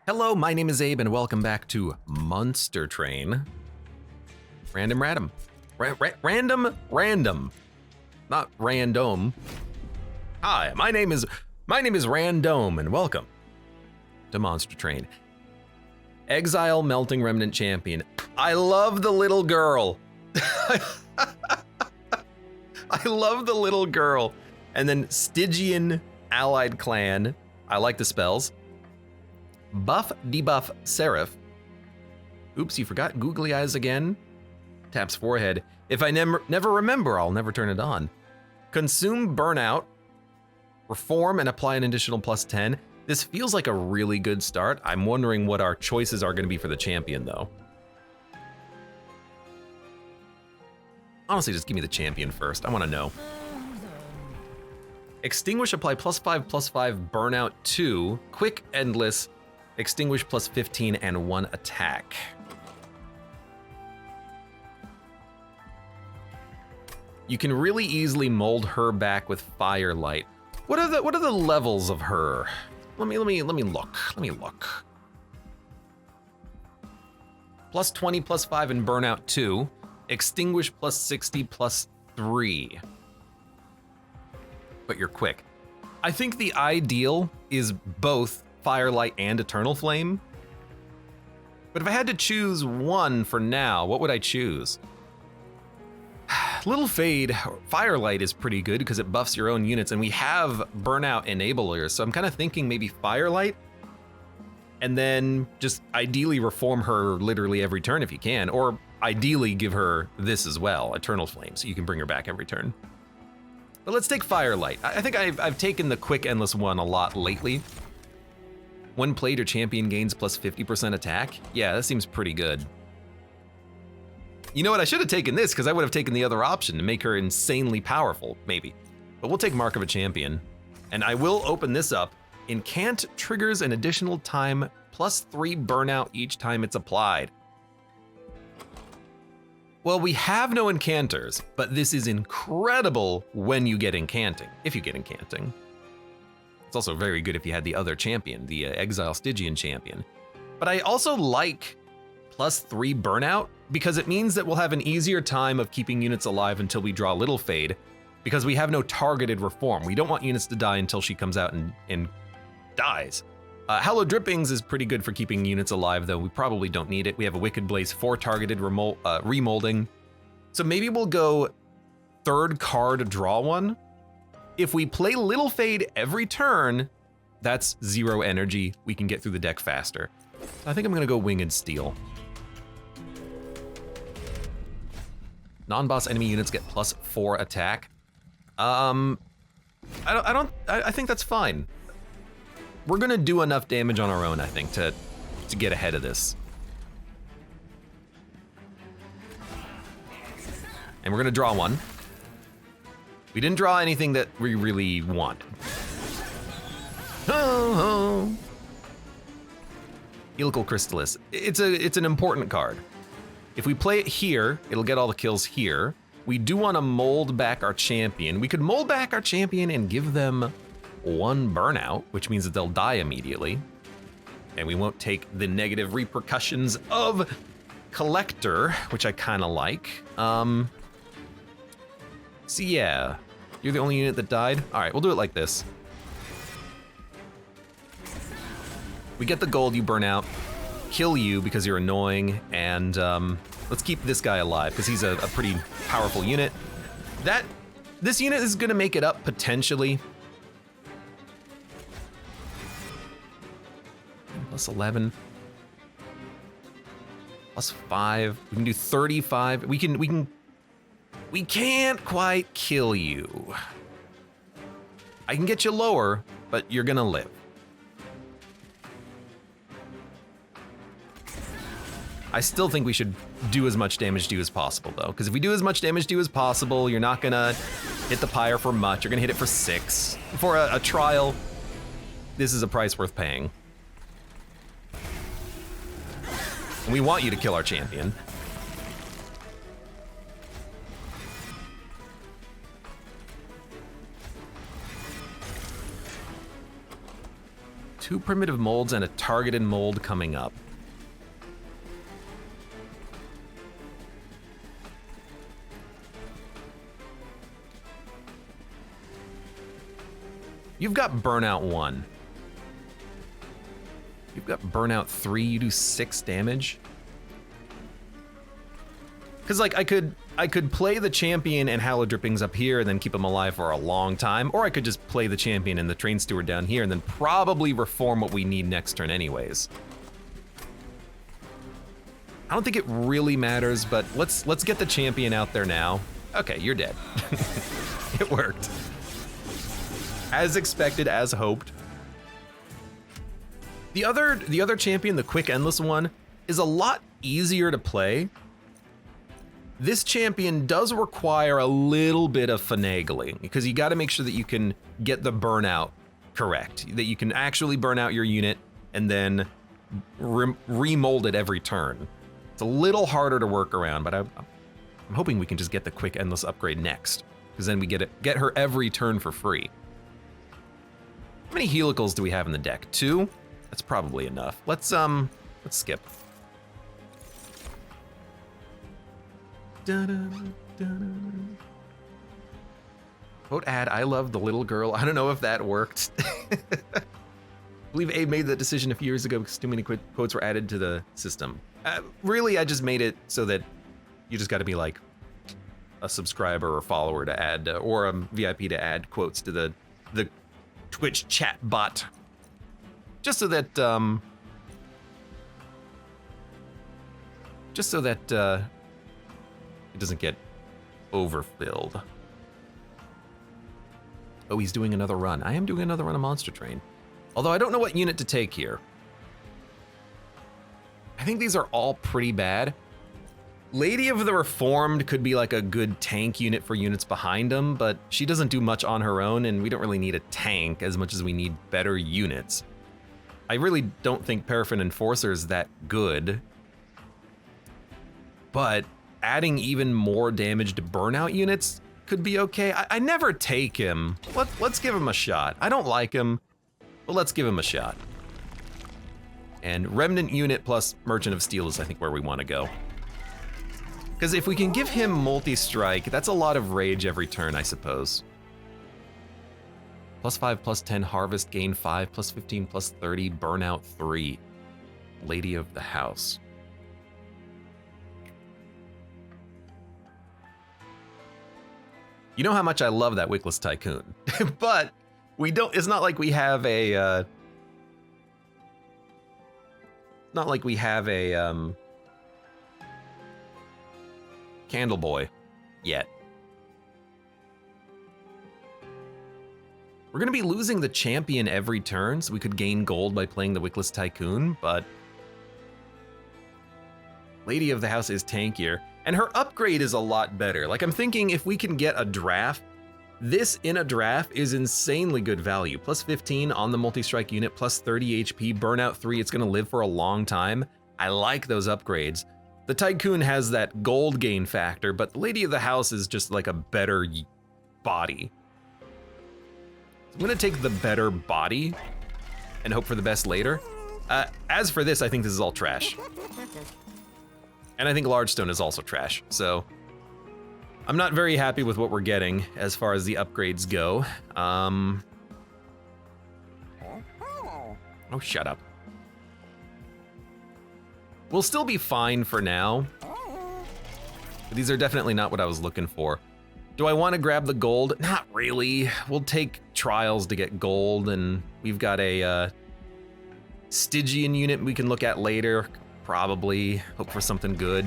Hello, my name is Abe and welcome back to Monster Train. Random. Not random. Hi, my name is Random and welcome to Monster Train. Exile Melting Remnant Champion. I love the little girl. I love the little girl. And then Stygian Allied Clan. I like the spells. Buff, debuff, Seraph. Oops, you forgot googly eyes again. Taps forehead. If I never remember, I'll never turn it on. Consume burnout. Reform and apply an additional +10. This feels like a really good start. I'm wondering what our choices are going to be for the champion, though. Honestly, just give me the champion first. I want to know. Extinguish, apply +5/+5, burnout 2, quick, endless, extinguish +15, and 1 attack. You can really easily mold her back with firelight. What are the levels of her? Let me look. +20, +5, and burnout 2. Extinguish +60, +3. But you're quick. I think the ideal is both Firelight and Eternal Flame. But if I had to choose one for now, what would I choose? Little Fade, Firelight is pretty good because it buffs your own units, and we have Burnout enablers, so I'm kind of thinking maybe Firelight, and then just ideally reform her literally every turn if you can, or ideally give her this as well, Eternal Flame, so you can bring her back every turn. But let's take Firelight. I think I've taken the quick endless one a lot lately. When played, your champion gains +50% attack. Yeah, that seems pretty good. You know what, I should have taken this because I would have taken the other option to make her insanely powerful, maybe. But we'll take Mark of a Champion. And I will open this up. Incant triggers an additional time +3 burnout each time it's applied. Well, we have no enchanters, but this is incredible when you get incanting, if you get incanting. It's also very good if you had the other champion, the Exile Stygian champion. But I also like +3 burnout because it means that we'll have an easier time of keeping units alive until we draw Little Fade, because we have no targeted reform. We don't want units to die until she comes out and dies. Hallowed Drippings is pretty good for keeping units alive, though we probably don't need it. We have a Wicked Blaze 4 targeted remolding. So maybe we'll go third card, draw one. If we play Little Fade every turn, that's 0 energy. We can get through the deck faster. I think I'm gonna go Winged Steel. Non-boss enemy units get +4 attack. I think that's fine. We're gonna do enough damage on our own, I think, to get ahead of this. And we're gonna draw one. We didn't draw anything that we really wanted. Oh. Helical Crystallis. It's an important card. If we play it here, it'll get all the kills here. We do want to mold back our champion. We could mold back our champion and give them 1 burnout, which means that they'll die immediately. And we won't take the negative repercussions of Collector, which I kind of like. So yeah, you're the only unit that died? All right, we'll do it like this. We get the gold, you burn out, kill you because you're annoying, and let's keep this guy alive because he's a pretty powerful unit. This unit is gonna make it up potentially. +11, +5. We can do 35. We can't quite kill you. I can get you lower, but you're gonna live. I still think we should do as much damage to you as possible, though, because if we do as much damage to you as possible, you're not gonna hit the pyre for much. You're gonna hit it for 6. For a trial, this is a price worth paying. And we want you to kill our champion. 2 primitive molds and a targeted mold coming up. You've got Burnout 1. You've got Burnout 3, you do 6 damage. Cause like I could play the champion and Hallow Drippings up here and then keep him alive for a long time, or I could just play the champion and the Train Steward down here and then probably reform what we need next turn anyways. I don't think it really matters, but let's get the champion out there now. Okay, you're dead. It worked. As expected, as hoped. The other champion, the Quick Endless one, is a lot easier to play. This champion does require a little bit of finagling because you got to make sure that you can get the burnout correct, that you can actually burn out your unit and then remold it every turn. It's a little harder to work around, but I'm hoping we can just get the Quick Endless upgrade next, because then we get her every turn for free. How many helicals do we have in the deck? 2? That's probably enough. Let's skip. Quote ad, I love the little girl. I don't know if that worked. I believe Abe made that decision a few years ago because too many quotes were added to the system. Really, I just made it so that you just got to be like a subscriber or follower to add, or a VIP to add quotes to the Twitch chat bot. Just so that, it doesn't get overfilled. Oh, he's doing another run. I am doing another run of Monster Train. Although I don't know what unit to take here. I think these are all pretty bad. Lady of the Reformed could be like a good tank unit for units behind them, but she doesn't do much on her own, and we don't really need a tank as much as we need better units. I really don't think Paraffin Enforcer is that good, but adding even more damage to burnout units could be okay. I never take him. Let's give him a shot. I don't like him, but let's give him a shot. And Remnant unit plus Merchant of Steel is, I think, where we want to go. Because if we can give him multi-strike, that's a lot of rage every turn, I suppose. +5, +10, harvest, gain 5, +15, +30, burnout 3. Lady of the House. You know how much I love that Wickless Tycoon, but we don't, it's not like we have a, Candle Boy yet. We're gonna be losing the champion every turn, so we could gain gold by playing the Wickless Tycoon, but Lady of the House is tankier, and her upgrade is a lot better. Like, I'm thinking if we can get a draft, this in a draft is insanely good value. +15 on the multi-strike unit, +30 HP, burnout 3, it's gonna live for a long time. I like those upgrades. The Tycoon has that gold gain factor, but Lady of the House is just like a better body. So I'm gonna take the better body and hope for the best later. As for this, I think this is all trash. And I think Largestone is also trash, so I'm not very happy with what we're getting as far as the upgrades go. Oh, shut up. We'll still be fine for now. But these are definitely not what I was looking for. Do I want to grab the gold? Not really. We'll take trials to get gold, and we've got a Stygian unit we can look at later. Probably. Hope for something good.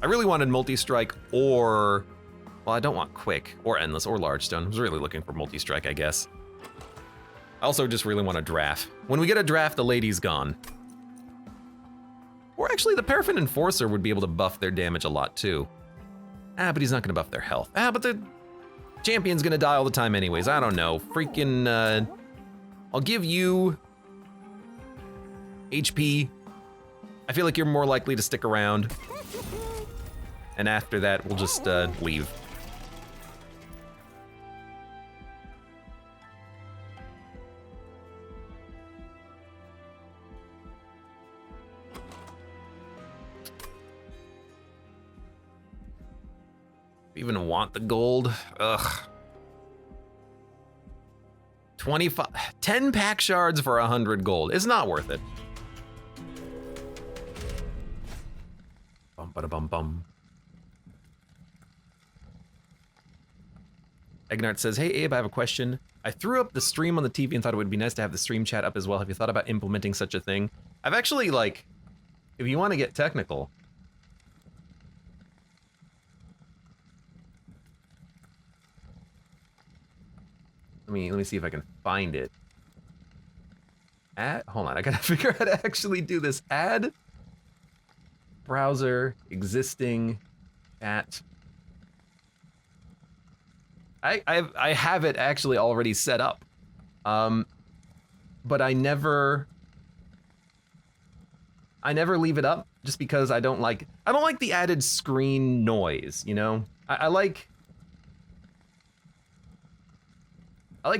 I really wanted multi-strike or, well, I don't want quick or endless or largestone. I was really looking for multi-strike, I guess. I also just really want a draft. When we get a draft, the lady's gone. Or actually, the Paraffin Enforcer would be able to buff their damage a lot too. But he's not gonna buff their health. But the champion's gonna die all the time anyways. I don't know. Freaking, I'll give you HP. I feel like you're more likely to stick around. And after that, we'll just leave. even want the gold. Ugh. 10 pack shards for 100 gold. It's not worth it. Bum bada bum bum. Egnart says, hey Abe, I have a question. I threw up the stream on the TV and thought it would be nice to have the stream chat up as well. Have you thought about implementing such a thing? I've actually, like, if you want to get technical, let me see if I can find it. Hold on, I gotta figure out how to actually do this. Add browser existing at. I have it actually already set up, but I never leave it up just because I don't like the added screen noise. You know, I like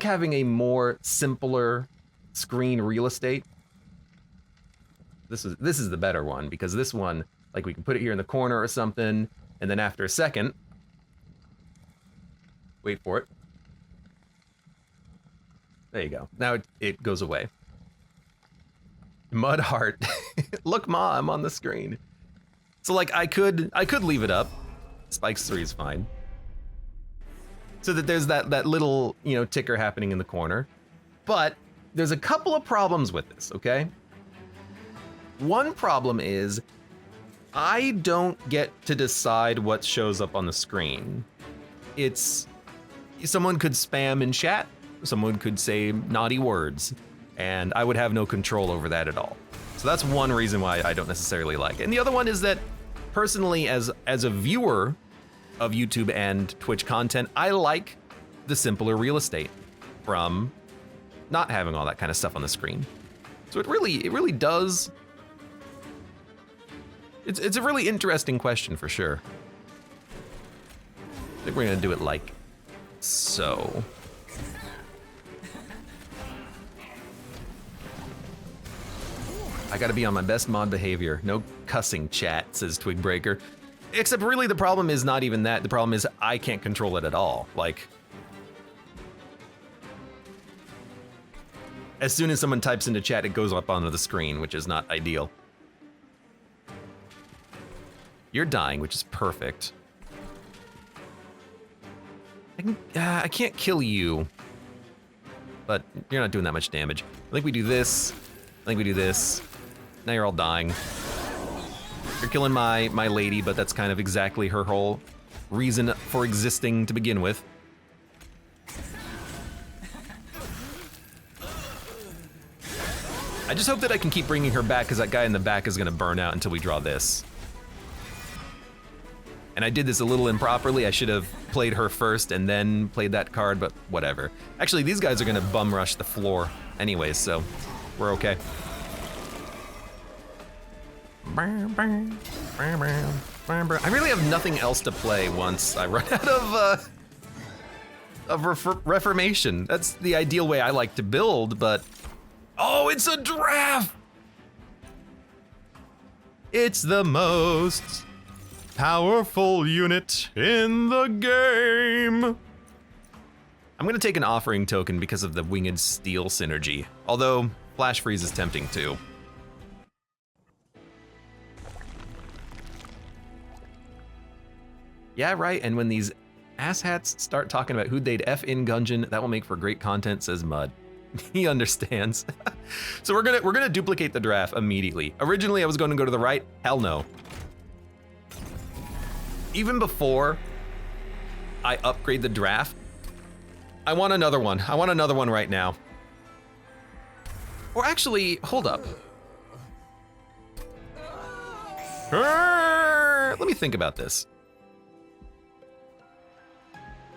having a more simpler screen real estate. This is the better one because this one, like, we can put it here in the corner or something, and then after a second. Wait for it. There you go. Now it goes away. Mud heart. Look, Ma, I'm on the screen. So like I could leave it up. Spikes 3 is fine. So that there's that little, you know, ticker happening in the corner. But there's a couple of problems with this, okay? One problem is I don't get to decide what shows up on the screen. It's someone could spam in chat, someone could say naughty words, and I would have no control over that at all. So that's one reason why I don't necessarily like it. And the other one is that personally, as a viewer of YouTube and Twitch content, I like the simpler real estate from not having all that kind of stuff on the screen. So it really does. It's a really interesting question for sure. I think we're gonna do it like so. I gotta be on my best mod behavior. No cussing, chat, says Twigbreaker. Except really the problem is not even that. The problem is I can't control it at all. Like, as soon as someone types into chat, it goes up onto the screen, which is not ideal. You're dying, which is perfect. I can't kill you, but you're not doing that much damage. I think we do this. I think we do this. Now you're all dying. You're killing my lady, but that's kind of exactly her whole reason for existing to begin with. I just hope that I can keep bringing her back because that guy in the back is gonna burn out until we draw this. And I did this a little improperly. I should have played her first and then played that card, but whatever. Actually, these guys are gonna bum rush the floor anyways, so we're okay. I really have nothing else to play once I run out of Reformation. That's the ideal way I like to build, but oh, it's a draft! It's the most powerful unit in the game. I'm gonna take an offering token because of the Winged Steel synergy, although Flash Freeze is tempting too. Yeah, right, and when these asshats start talking about who they'd F in Gungeon, that will make for great content, says Mud. He understands. So we're gonna duplicate the draft immediately. Originally I was gonna go to the right, hell no. Even before I upgrade the draft, I want another one. I want another one right now. Or actually, hold up. Let me think about this.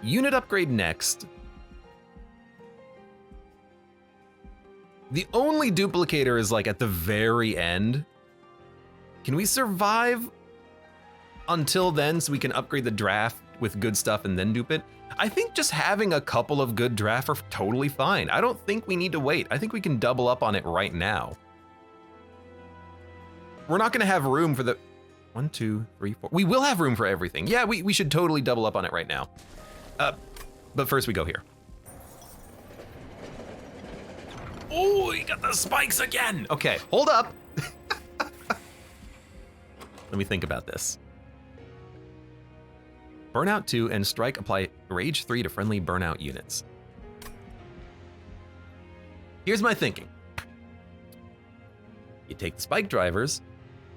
Unit upgrade next. The only duplicator is like at the very end. Can we survive until then so we can upgrade the draft with good stuff and then dupe it? I think just having a couple of good draft are totally fine. I don't think we need to wait. I think we can double up on it right now. We're not gonna have room for the, 1, 2, 3, 4. We will have room for everything. Yeah, we should totally double up on it right now. But first we go here. Oh, he got the spikes again. Okay, hold up. Let me think about this. Burnout 2 and Strike apply Rage 3 to friendly Burnout units. Here's my thinking. You take the Spike drivers,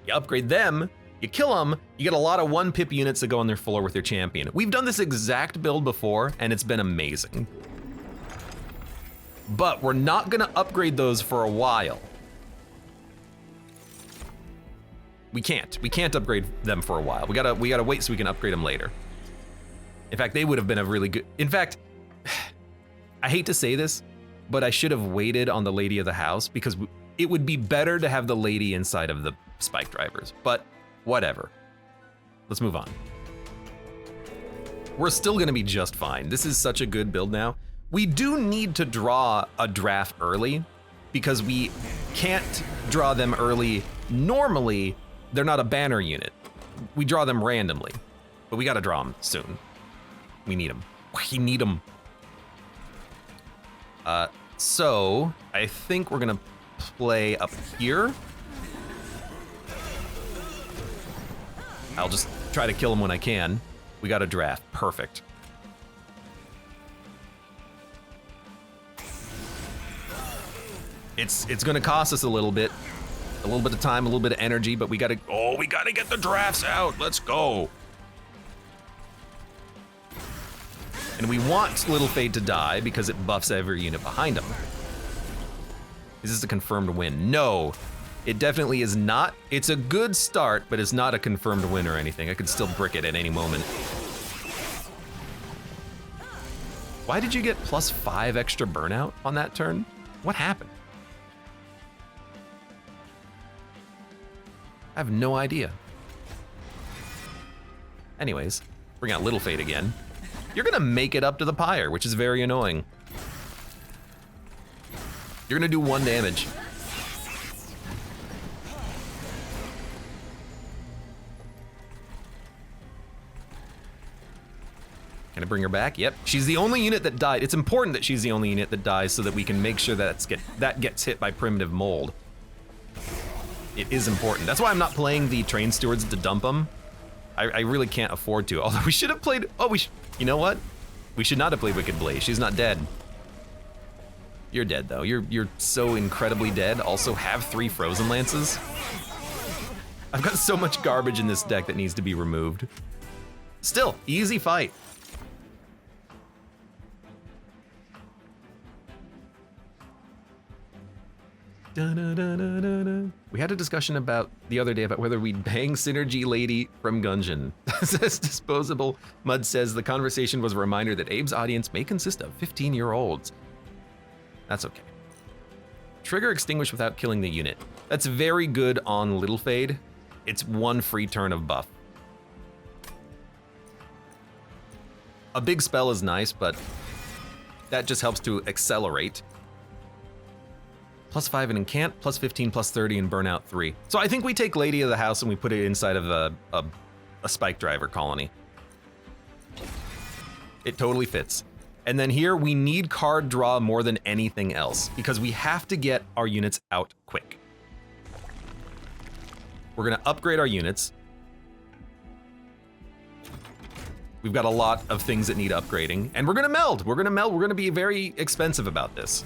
you upgrade them, you kill them, you get a lot of 1-pip units that go on their floor with your champion. We've done this exact build before, and it's been amazing. But we're not gonna upgrade those for a while. We can't upgrade them for a while. We gotta wait so we can upgrade them later. In fact, they would have been a really good, in fact, I hate to say this, but I should have waited on the Lady of the House because it would be better to have the lady inside of the Spike drivers, but whatever. Let's move on. We're still gonna be just fine. This is such a good build now. We do need to draw a draft early because we can't draw them early. Normally, they're not a banner unit. We draw them randomly, but we gotta draw them soon. We need them. We need them. So I think we're gonna play up here. I'll just try to kill him when I can. We got a draft, perfect. It's gonna cost us a little bit of time, a little bit of energy, but we gotta get the drafts out, let's go. And we want Little Fade to die because it buffs every unit behind him. Is this a confirmed win? No, it definitely is not. It's a good start, but it's not a confirmed win or anything. I could still brick it at any moment. Why did you get +5 extra burnout on that turn? What happened? I have no idea. Anyways, bring out Little Fade again. You're gonna make it up to the pyre, which is very annoying. You're gonna do 1 damage. Can I bring her back? Yep, she's the only unit that died. It's important that she's the only unit that dies so that we can make sure that that gets hit by primitive mold. It is important. That's why I'm not playing the train stewards to dump them. I really can't afford to. Although we should have played, you know what? We should not have played Wicked Blaze. She's not dead. You're dead though. You're so incredibly dead. Also have 3 Frozen Lances. I've got so much garbage in this deck that needs to be removed. Still, easy fight. We had a discussion the other day about whether we'd bang Synergy Lady from Gungeon. Says Disposable. Mud says the conversation was a reminder that Abe's audience may consist of 15-year-olds. That's okay. Trigger extinguish without killing the unit. That's very good on Little Fade. It's 1 free turn of buff. A big spell is nice, but that just helps to accelerate. +5 in Incant, +15, +30 in Burnout 3. So I think we take Lady of the House and we put it inside of a Spike Driver colony. It totally fits. And then here we need card draw more than anything else because we have to get our units out quick. We're gonna upgrade our units. We've got a lot of things that need upgrading, and we're gonna meld. We're gonna be very expensive about this.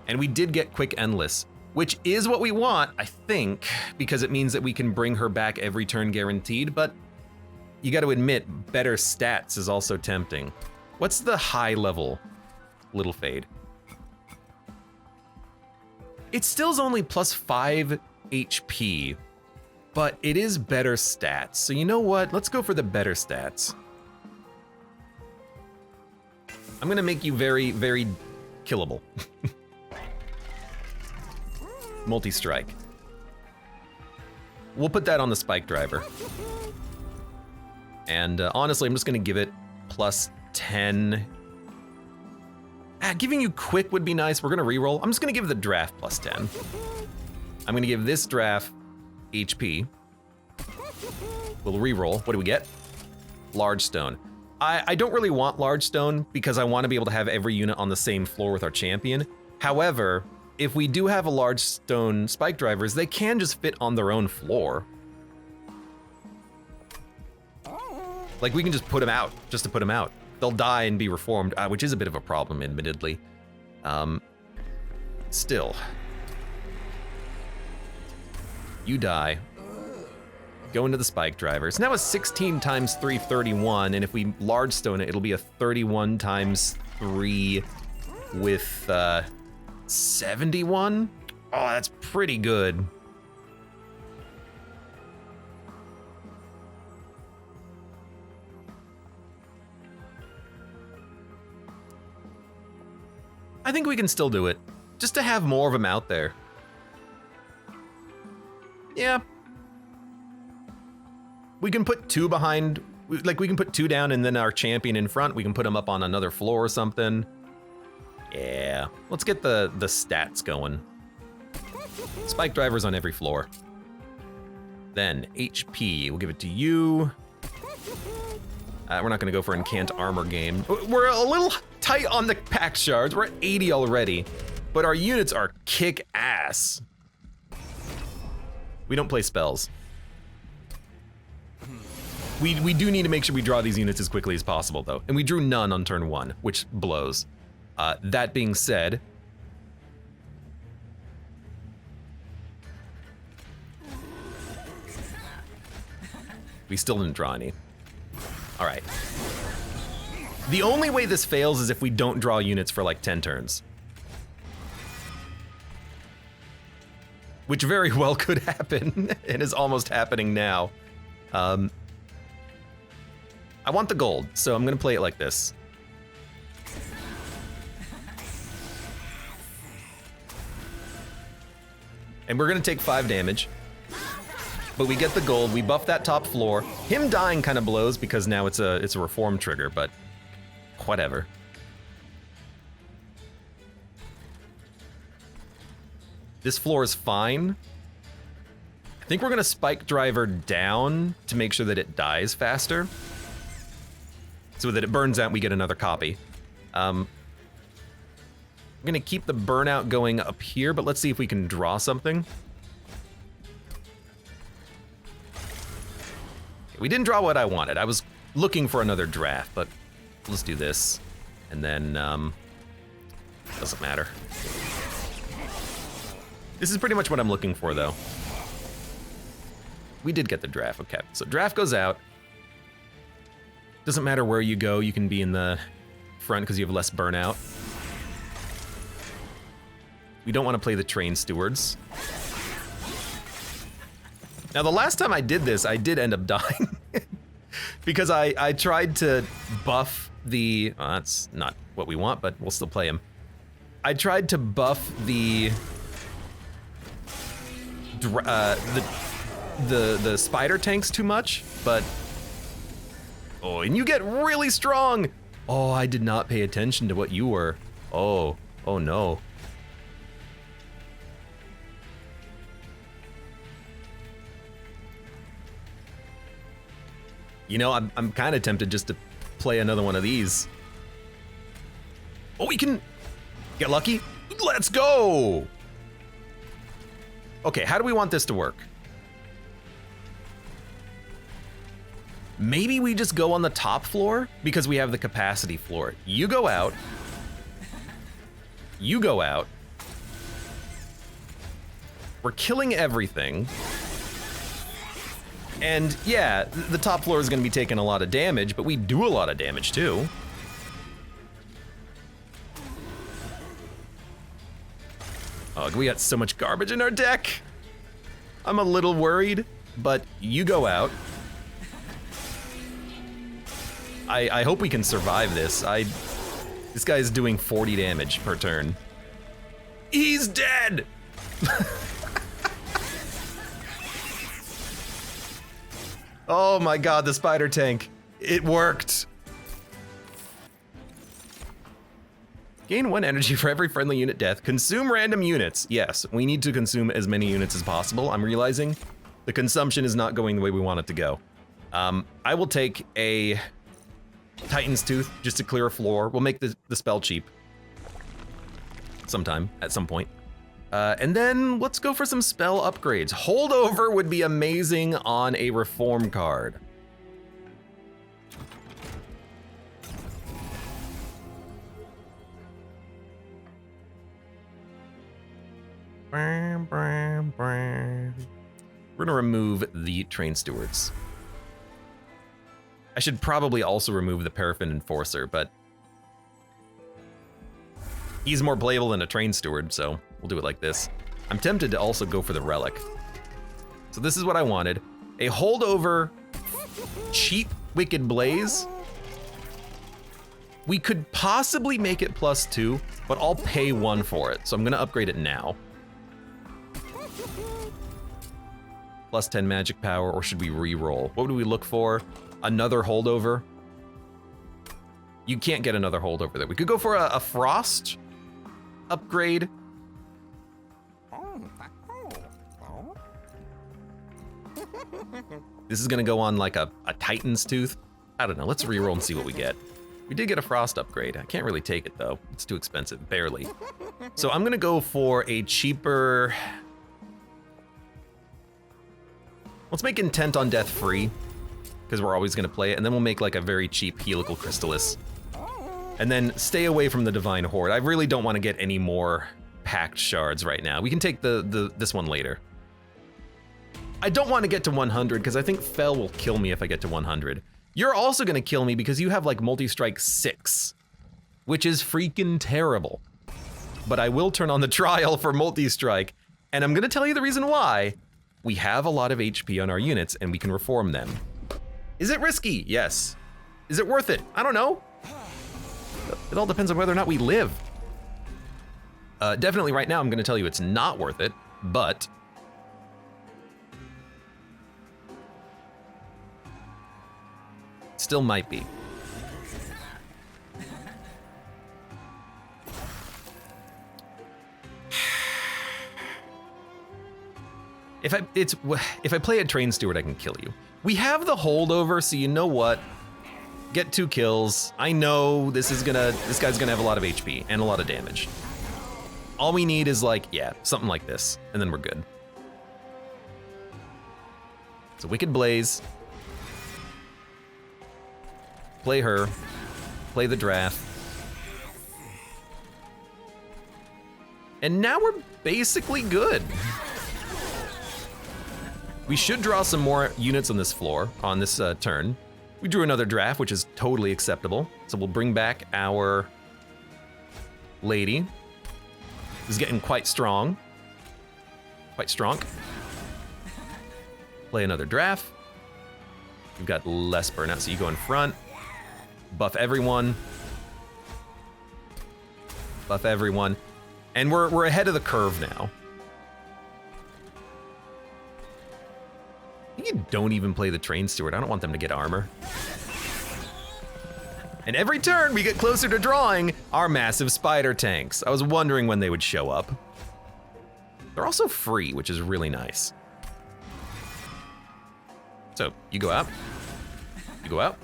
And we did get Quick Endless, which is what we want, I think, because it means that we can bring her back every turn guaranteed, but you gotta admit, better stats is also tempting. What's the high level Little Fade? It still's only +5 HP, but it is better stats. So you know what? Let's go for the better stats. I'm gonna make you very, very killable. Multi-strike. We'll put that on the Spike Driver. And honestly, I'm just gonna give it +10. Giving you quick would be nice. We're gonna reroll. I'm just gonna give the draft +10. I'm gonna give this draft HP. We'll re-roll. What do we get? Large stone. I don't really want large stone because I want to be able to have every unit on the same floor with our champion. However, if we do have a large stone spike drivers, they can just fit on their own floor. Like, we can just put them out, just to put them out. They'll die and be reformed, which is a bit of a problem, admittedly. Still. You die. Go into the spike drivers. Now a 16 times 3, 31, and if we large stone it, it'll be a 31 times 3 with 71? Oh, that's pretty good. I think we can still do it, just to have more of them out there. Yeah. We can put 2 behind, like we can put 2 down and then our champion in front. We can put him up on another floor or something. Yeah, let's get the stats going. Spike drivers on every floor. Then HP, we'll give it to you. We're not gonna go for Incant Armor game. We're a little tight on the pack shards. We're at 80 already, but our units are kick ass. We don't play spells. We do need to make sure we draw these units as quickly as possible though. And we drew none on turn 1, which blows. That being said, we still didn't draw any. All right. The only way this fails is if we don't draw units for like 10 turns. Which very well could happen and is almost happening now. I want the gold, so I'm gonna play it like this. And we're gonna take 5 damage. But we get the gold, we buff that top floor. Him dying kind of blows because now it's a reform trigger, but whatever. This floor is fine. I think we're gonna spike driver down to make sure that it dies faster. So that it burns out and we get another copy. I'm gonna keep the burnout going up here, but let's see if we can draw something. We didn't draw what I wanted. I was looking for another draft, but let's do this. And then, doesn't matter. This is pretty much what I'm looking for though. We did get the draft, okay. So draft goes out. Doesn't matter where you go, you can be in the front because you have less burnout. We don't want to play the train stewards. Now the last time I did this, I did end up dying. Because I tried to buff the, well, that's not what we want, but we'll still play him. I tried to buff the spider tanks too much, but oh, and you get really strong. Oh, I did not pay attention to what you were. Oh no. You know, I'm kind of tempted just to play another one of these. Oh, we can get lucky. Let's go. Okay, how do we want this to work? Maybe we just go on the top floor because we have the capacity floor. You go out. You go out. We're killing everything. And yeah, the top floor is gonna be taking a lot of damage, but we do a lot of damage too. Oh, we got so much garbage in our deck. I'm a little worried, but you go out. I hope we can survive this. This guy's doing 40 damage per turn. He's dead! Oh my god, the spider tank. It worked. Gain 1 energy for every friendly unit death. Consume random units. Yes, we need to consume as many units as possible. I'm realizing the consumption is not going the way we want it to go. I will take a Titan's Tooth just to clear a floor. We'll make the spell cheap sometime, at some point. And then let's go for some spell upgrades. Holdover would be amazing on a reform card. We're gonna remove the train stewards. I should probably also remove the Paraffin Enforcer, but he's more playable than a train steward, so we'll do it like this. I'm tempted to also go for the Relic. So this is what I wanted. A holdover cheap Wicked Blaze. We could possibly make it +2, but I'll pay 1 for it, so I'm gonna upgrade it now. +10 magic power, or should we re-roll? What would we look for? Another holdover? You can't get another holdover there. We could go for a Frost upgrade. This is gonna go on like a Titan's Tooth. I don't know, let's re-roll and see what we get. We did get a Frost upgrade. I can't really take it though. It's too expensive, barely. So I'm gonna go for a cheaper... Let's make Intent on Death free, because we're always gonna play it, and then we'll make like a very cheap Helical Crystallis. And then stay away from the Divine Horde. I really don't want to get any more Pact Shards right now. We can take this one later. I don't want to get to 100, because I think Fel will kill me if I get to 100. You're also gonna kill me because you have like Multi-Strike 6, which is freaking terrible. But I will turn on the trial for Multi-Strike, and I'm gonna tell you the reason why. We have a lot of HP on our units, and we can reform them. Is it risky? Yes. Is it worth it? I don't know. It all depends on whether or not we live. Definitely right now I'm gonna tell you it's not worth it, but still might be. If I play a Train Steward, I can kill you. We have the holdover, so you know what? Get 2 kills. I know this guy's gonna have a lot of HP and a lot of damage. All we need is like, yeah, something like this, and then we're good. So Wicked Blaze. Play her. Play the draft. And now we're basically good. We should draw some more units on this floor, on this turn. We drew another draft, which is totally acceptable. So we'll bring back our lady. Who's getting quite strong. Quite strong. Play another draft. We've got less burnout, so you go in front. Buff everyone. Buff everyone. And we're ahead of the curve now. You don't even play the Train Steward. I don't want them to get armor. And every turn we get closer to drawing our massive spider tanks. I was wondering when they would show up. They're also free, which is really nice. So you go out. You go out.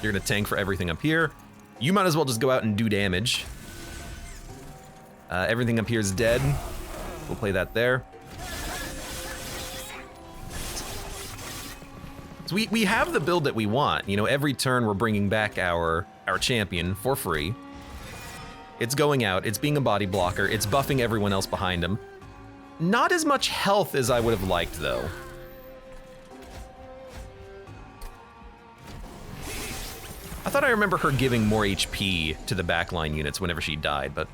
You're gonna tank for everything up here. You might as well just go out and do damage. Everything up here is dead. We'll play that there. So we have the build that we want. You know, every turn we're bringing back our champion for free. It's going out, it's being a body blocker, it's buffing everyone else behind him. Not as much health as I would have liked though. I thought I remember her giving more HP to the backline units whenever she died, but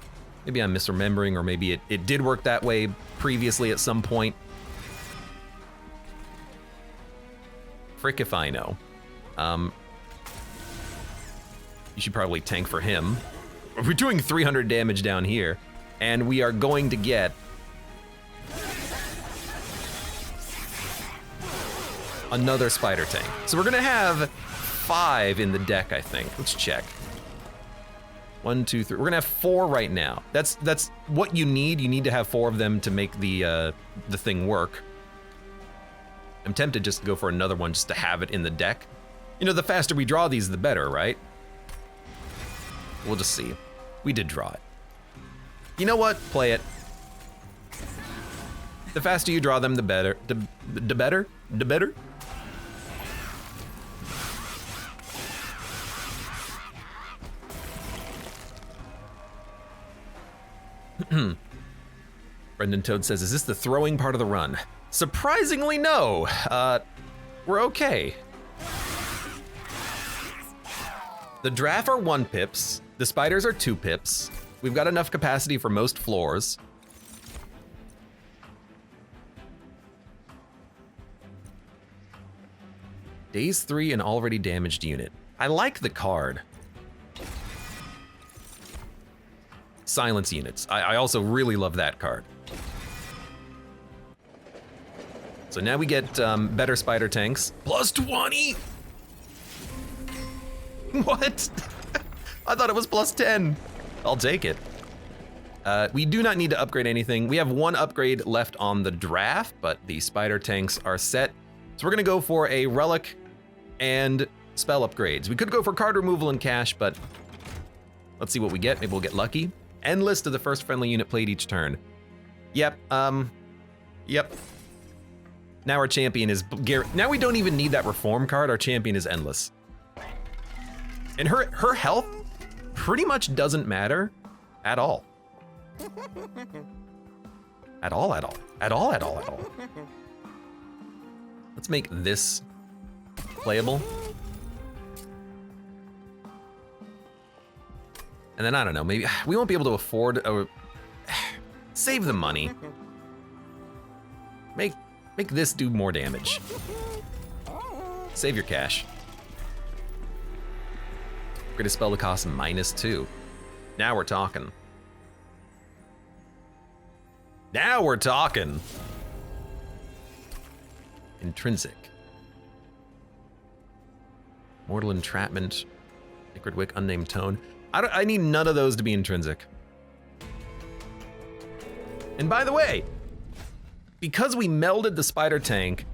maybe I'm misremembering, or maybe it did work that way previously at some point. Frick if I know. You should probably tank for him. We're doing 300 damage down here, and we are going to get another spider tank. So we're gonna have 5 in the deck, I think. Let's check. 1, 2, 3. We're gonna have 4 right now. That's what you need. You need to have 4 of them to make the thing work. I'm tempted just to go for another one just to have it in the deck. You know, the faster we draw these, the better, right? We'll just see. We did draw it. You know what? Play it. The faster you draw them, the better. The better? The better? Brendan Toad says, is this the throwing part of the run? Surprisingly, no. We're okay. The draft are 1 pips. The spiders are 2 pips. We've got enough capacity for most floors. Days 3, an already damaged unit. I like the card. Silence units. I also really love that card. So now we get better spider tanks. Plus 20! What? I thought it was plus 10. I'll take it. We do not need to upgrade anything. We have 1 upgrade left on the draft, but the spider tanks are set. So we're gonna go for a relic and spell upgrades. We could go for card removal and cash, but let's see what we get. Maybe we'll get lucky. End list of the first friendly unit played each turn. Yep, yep. Now our champion is, now we don't even need that reform card. Our champion is endless. And her health pretty much doesn't matter at all. At all, at all, at all, at all, at all. Let's make this playable. And then I don't know, maybe we won't be able to afford a, save the money. Make this do more damage. Save your cash. Upgrade a spell to cost -2. Now we're talking. Now we're talking. Intrinsic. Mortal Entrapment. Sacred Wick, Unnamed Tone. I need none of those to be intrinsic. And by the way, because we melded the spider tank,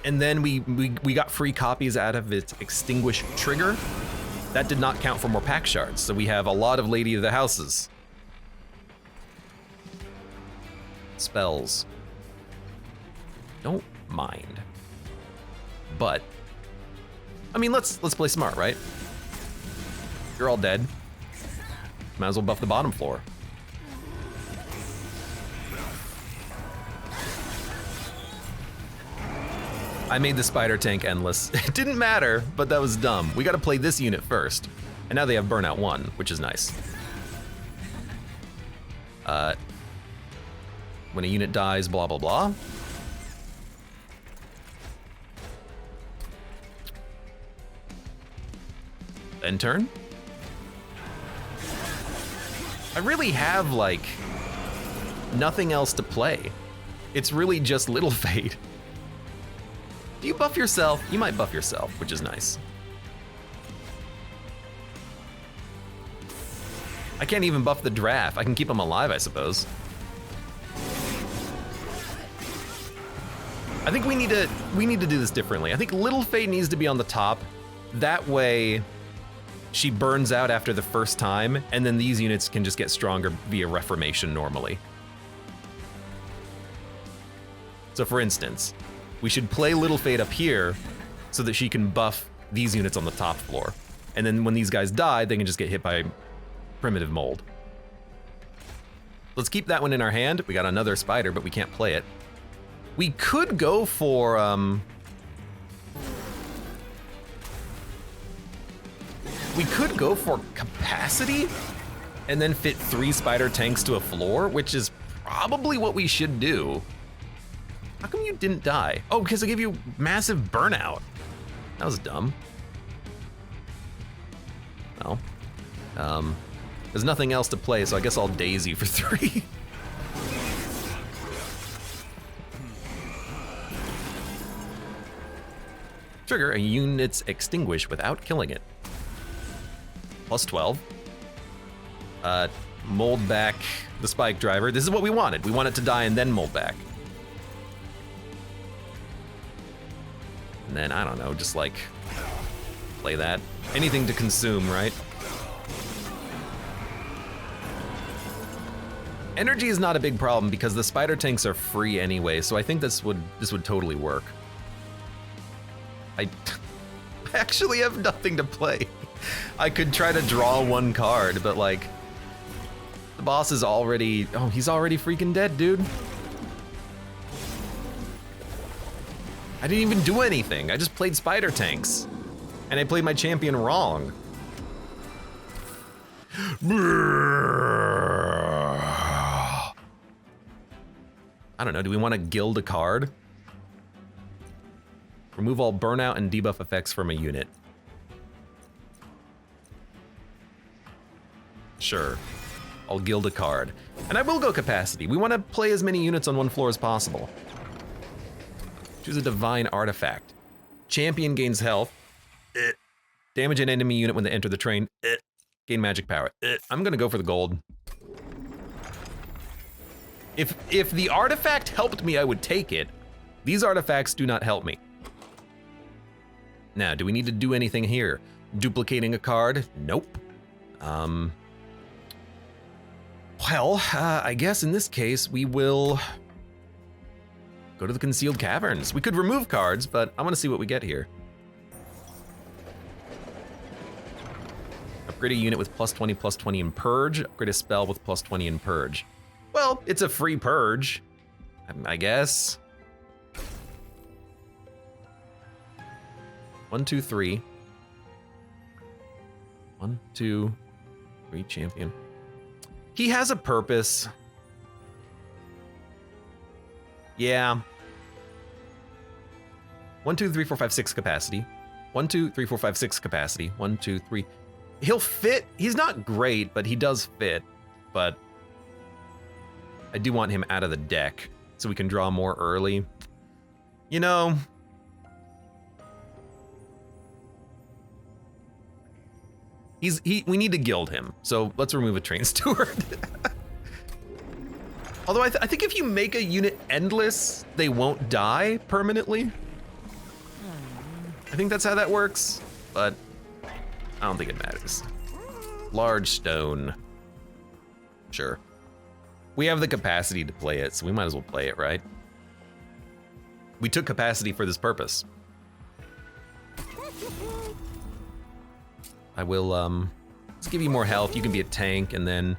and then we got free copies out of its extinguish trigger, that did not count for more pack shards. So we have a lot of Lady of the Houses. Spells. Don't mind. But, I mean, let's play smart, right? You're all dead. Might as well buff the bottom floor. I made the spider tank endless. It didn't matter, but that was dumb. We gotta play this unit first. And now they have Burnout 1, which is nice. When a unit dies, blah, blah, blah. End turn. I really have, like, nothing else to play. It's really just Little Fate. Do you buff yourself? You might buff yourself, which is nice. I can't even buff the draft. I can keep them alive, I suppose. I think we need to do this differently. I think Little Fate needs to be on the top. That way, she burns out after the first time, and then these units can just get stronger via reformation normally. So for instance, we should play Little Fate up here so that she can buff these units on the top floor. And then when these guys die, they can just get hit by primitive mold. Let's keep that one in our hand. We got another spider, but we can't play it. We could go for, we could go for capacity and then fit 3 spider tanks to a floor, which is probably what we should do. How come you didn't die? Oh, because I gave you massive burnout. That was dumb. Well, there's nothing else to play, so I guess I'll daze you for 3. Trigger a unit's extinguish without killing it. Plus 12. Mold back the spike driver. This is what we wanted. We want it to die and then mold back. And then, I don't know, just like, play that. Anything to consume, right? Energy is not a big problem because the spider tanks are free anyway, so I think this would totally work. I actually have nothing to play. I could try to draw one card, but like, the boss is already, oh, he's already freaking dead, dude. I didn't even do anything. I just played spider tanks. And I played my champion wrong. I don't know, do we want to guild a card? Remove all burnout and debuff effects from a unit. Sure, I'll guild a card. And I will go capacity. We want to play as many units on one floor as possible. Choose a divine artifact. Champion gains health. Damage an enemy unit when they enter the train. Gain magic power. I'm gonna go for the gold. If the artifact helped me, I would take it. These artifacts do not help me. Now, do we need to do anything here? Duplicating a card? Nope. Well, I guess in this case, we will go to the concealed caverns. We could remove cards, but I want to see what we get here. Upgrade a unit with +20/+20 in Purge. Upgrade a spell with +20 in Purge. Well, it's a free Purge, I guess. 1, 2, 3. 1, 2, 3, champion. He has a purpose. Yeah. 1, 2, 3, 4, 5, 6 capacity. 1, 2, 3, 4, 5, 6 capacity. 1, 2, 3. He'll fit. He's not great, but he does fit. But I do want him out of the deck so we can draw more early. You know, we need to guild him, so let's remove a train steward. Although I think if you make a unit endless, they won't die permanently. I think that's how that works, but I don't think it matters. Large stone. Sure. We have the capacity to play it, so we might as well play it, right? We took capacity for this purpose. I will, let's give you more health. You can be a tank, and then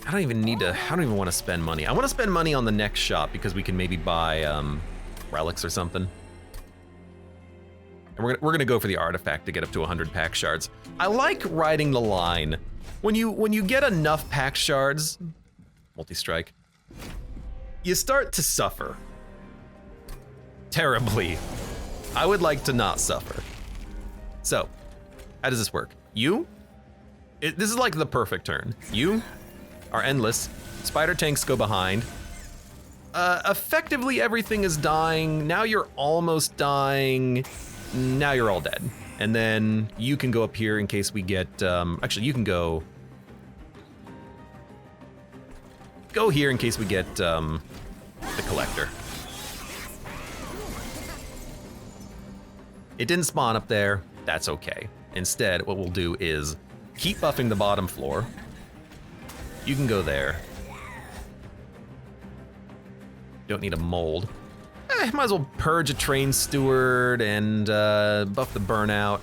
I don't even want to spend money. I want to spend money on the next shop because we can maybe buy relics or something. And we're gonna go for the artifact to get up to 100 pack shards. I like riding the line. When you get enough pack shards, multi-strike, you start to suffer. Terribly. I would like to not suffer. So, how does this work? This is like the perfect turn. You are endless. Spider tanks go behind. Effectively everything is dying. Now you're almost dying. Now you're all dead. And then you can go up here in case we get, actually you can go here in case we get the collector. It didn't spawn up there, that's okay. Instead, what we'll do is keep buffing the bottom floor. You can go there. Don't need a mold. Might as well purge a train steward and buff the burnout.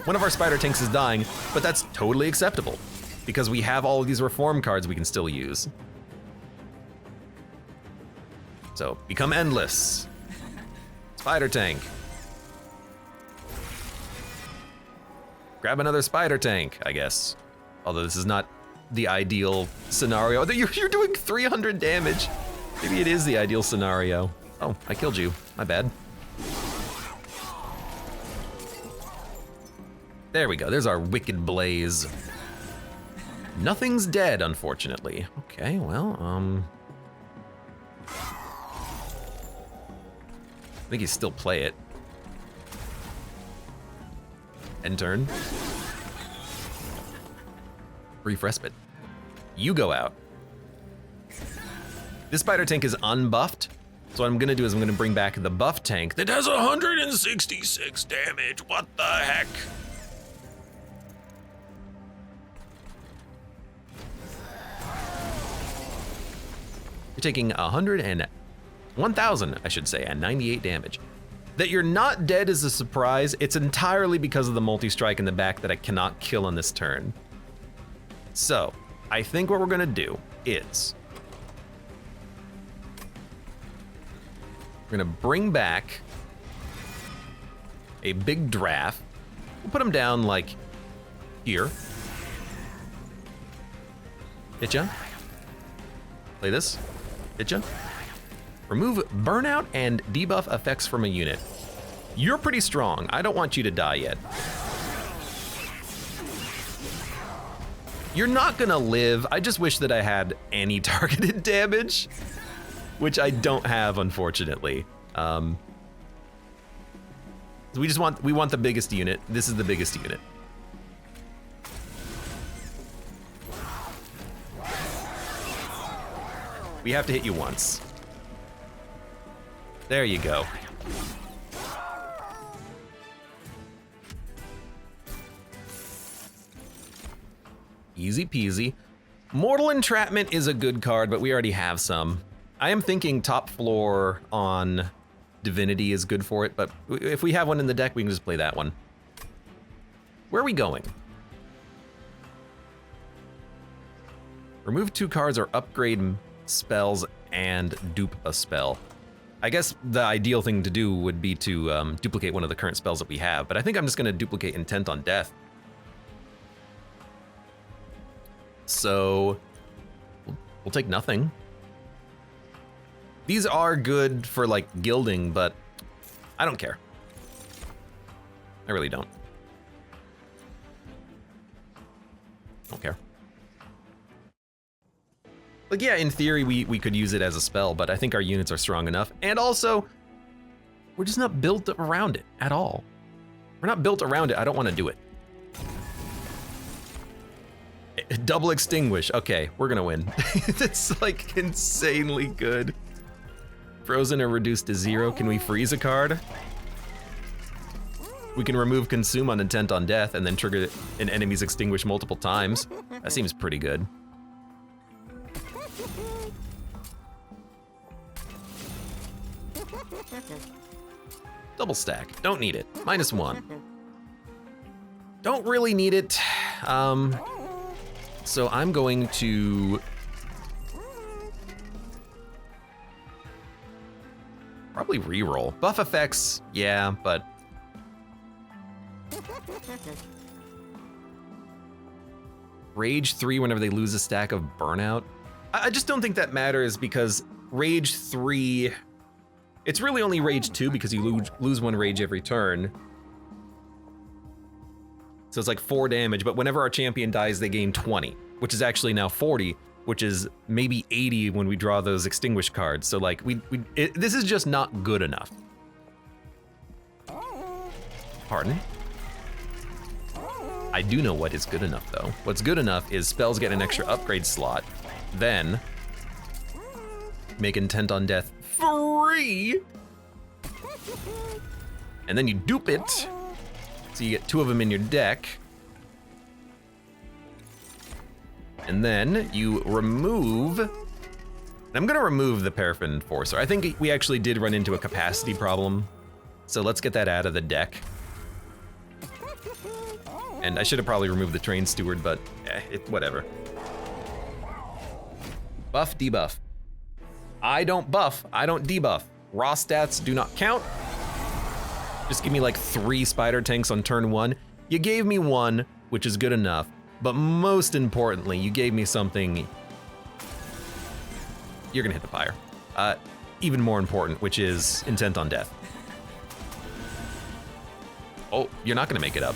One of our spider tanks is dying, but that's totally acceptable because we have all of these reform cards we can still use. So, become endless. Spider tank. Grab another spider tank, I guess. Although this is not the ideal scenario. You're doing 300 damage. Maybe it is the ideal scenario. Oh, I killed you. My bad. There we go. There's our wicked blaze. Nothing's dead, unfortunately. Okay, well, I think you still play it. End turn. Brief respite. You go out. This spider tank is unbuffed, So what I'm gonna do is I'm gonna bring back the buff tank that does 166 damage. What the heck? You're taking 1,000, I should say, and 98 damage. That you're not dead is a surprise. It's entirely because of the multi-strike in the back that I cannot kill on this turn. So, I think what we're gonna do is we're gonna bring back a big draft. We'll put him down like here. Hit ya. Play this. Hit ya. Remove burnout and debuff effects from a unit. You're pretty strong. I don't want you to die yet. You're not gonna live. I just wish that I had any targeted damage, which I don't have, unfortunately. We want the biggest unit. This is the biggest unit. We have to hit you once. There you go. Easy peasy. Mortal Entrapment is a good card, but we already have some. I am thinking top floor on Divinity is good for it, but if we have one in the deck, we can just play that one. Where are we going? Remove 2 cards or upgrade spells and dupe a spell. I guess the ideal thing to do would be to duplicate one of the current spells that we have, but I think I'm just gonna duplicate Intent on Death. So, we'll take nothing. These are good for like gilding, but I don't care. I really don't. Don't care. Like, yeah, in theory, we could use it as a spell, but I think our units are strong enough. And also, we're just not built around it at all. We're not built around it. I don't want to do it. Double Extinguish. Okay, we're gonna win. It's like insanely good. Frozen or reduced to 0. Can we freeze a card? We can remove Consume on Intent on Death and then trigger an enemy's Extinguish multiple times. That seems pretty good. Double stack. Don't need it. -1. Don't really need it. So I'm going to probably reroll. Buff effects, yeah, but Rage 3 whenever they lose a stack of Burnout. I just don't think that matters because Rage 3, it's really only Rage 2 because you lose 1 Rage every turn. So it's like 4 damage, but whenever our champion dies, they gain 20, which is actually now 40, which is maybe 80 when we draw those Extinguish cards. So like, this is just not good enough. Pardon? I do know what is good enough though. What's good enough is spells get an extra upgrade slot, then make Intent on Death free, and then you dupe it, so you get 2 of them in your deck, and then you remove, and I'm gonna remove the Paraffin Enforcer. I think we actually did run into a capacity problem, so let's get that out of the deck. And I should have probably removed the Train Steward, but whatever. Buff, debuff. I don't buff, I don't debuff. Raw stats do not count. Just give me like 3 spider tanks on turn 1. You gave me 1, which is good enough, but most importantly, you gave me something. You're gonna hit the fire. Even more important, which is Intent on Death. Oh, you're not gonna make it up.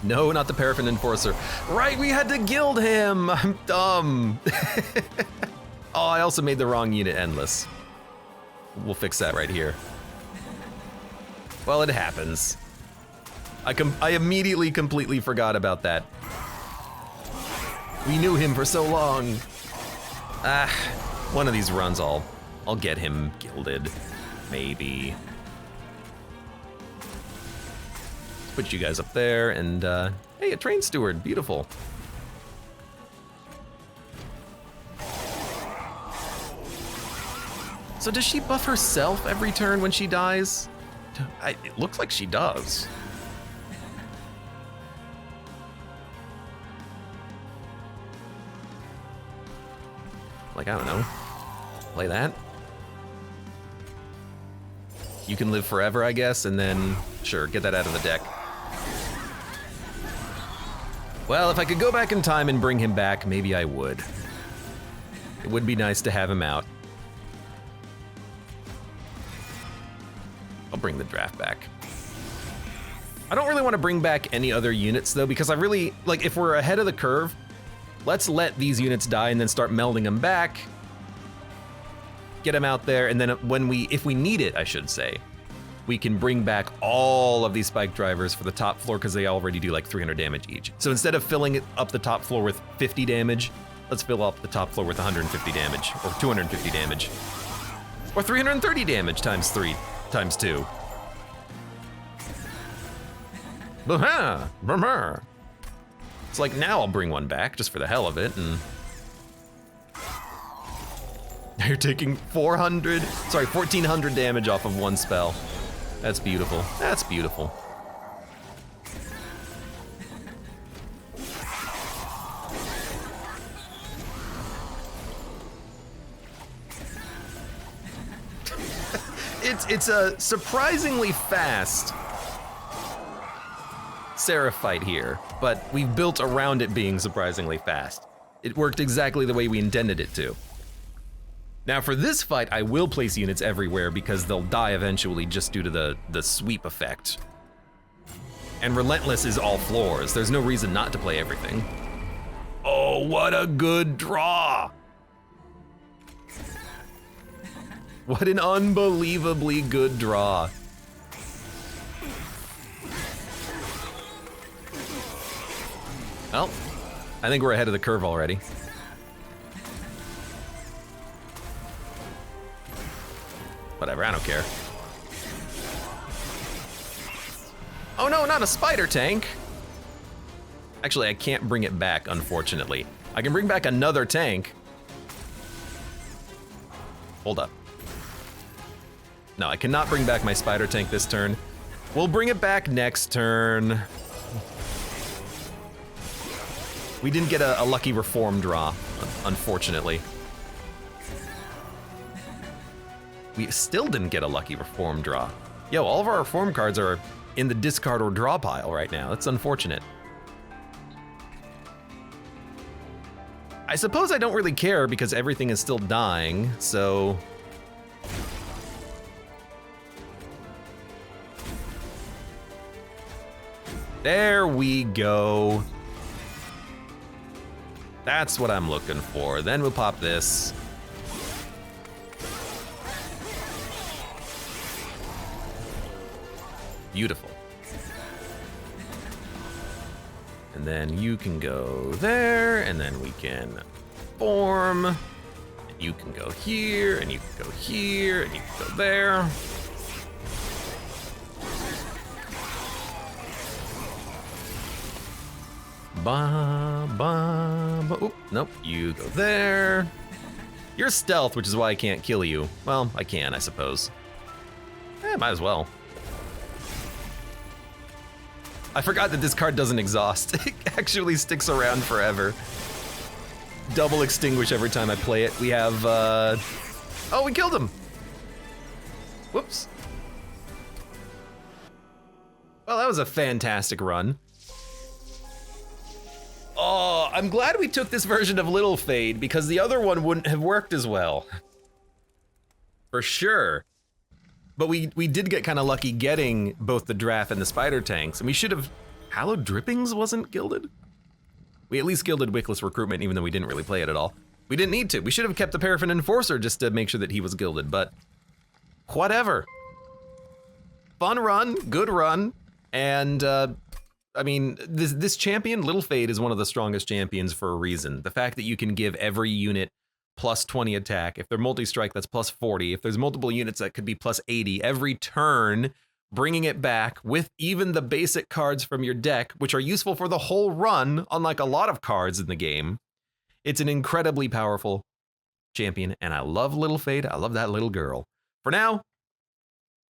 No, not the Paraffin Enforcer. Right, we had to gild him. I'm dumb. Oh, I also made the wrong unit endless. We'll fix that right here. Well, it happens. I immediately completely forgot about that. We knew him for so long. Ah, one of these runs I'll get him gilded, maybe. Put you guys up there, and hey, a train steward, beautiful. So does she buff herself every turn when she dies? It looks like she does. Like, I don't know, play that. You can live forever, I guess, and then, sure, get that out of the deck. Well, if I could go back in time and bring him back, maybe I would. It would be nice to have him out. I'll bring the draft back. I don't really want to bring back any other units though, because I really, like, if we're ahead of the curve, let's let these units die and then start melding them back. Get them out there, and then if we need it, I should say, we can bring back all of these spike drivers for the top floor because they already do like 300 damage each. So instead of filling up the top floor with 50 damage, let's fill up the top floor with 150 damage, or 250 damage. Or 330 damage times 3. Times 2. It's like, now I'll bring one back just for the hell of it, and you're taking 1,400 damage off of one spell. That's beautiful. That's beautiful. It's a surprisingly fast Seraph fight here, but we've built around it being surprisingly fast. It worked exactly the way we intended it to. Now for this fight, I will place units everywhere because they'll die eventually just due to the sweep effect. And Relentless is all floors. There's no reason not to play everything. Oh, what a good draw! What an unbelievably good draw. Well, I think we're ahead of the curve already. Whatever, I don't care. Oh no, not a spider tank. Actually, I can't bring it back, unfortunately. I can bring back another tank. Hold up. No, I cannot bring back my spider tank this turn. We'll bring it back next turn. We didn't get a lucky reform draw, unfortunately. We still didn't get a lucky reform draw. Yo, all of our reform cards are in the discard or draw pile right now. That's unfortunate. I suppose I don't really care because everything is still dying, so... There we go. That's what I'm looking for. Then we'll pop this. Beautiful. And then you can go there, and then we can form. And you can go here, and you can go here, and you can go there. Ba, ba, ba. Oop, nope, you go there. You're stealth, which is why I can't kill you. Well, I can, I suppose. Might as well. I forgot that this card doesn't exhaust. It actually sticks around forever. Double extinguish every time I play it. We have, oh, we killed him. Whoops. Well, that was a fantastic run. Oh, I'm glad we took this version of Little Fade because the other one wouldn't have worked as well. For sure. But we did get kind of lucky getting both the draft and the spider tanks, and we should have... Hallowed Drippings wasn't gilded? We at least gilded Wickless Recruitment even though we didn't really play it at all. We didn't need to. We should have kept the Paraffin Enforcer just to make sure that he was gilded, but whatever. Fun run, good run, and I mean, this champion, Little Fade, is one of the strongest champions for a reason. The fact that you can give every unit plus 20 attack. If they're multi-strike, that's plus 40. If there's multiple units, that could be plus 80 every turn, bringing it back with even the basic cards from your deck, which are useful for the whole run, unlike a lot of cards in the game. It's an incredibly powerful champion, and I love Little Fade. I love that little girl. For now,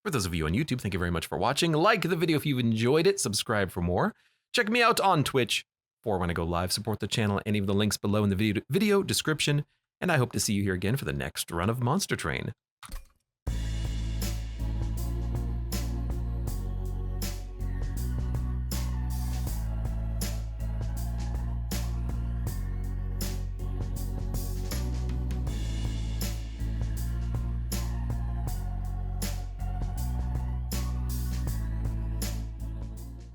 for those of you on YouTube, thank you very much for watching. Like the video if you've enjoyed it. Subscribe for more. Check me out on Twitch for when I go live. Support the channel. Any of the links below in the video description. And I hope to see you here again for the next run of Monster Train.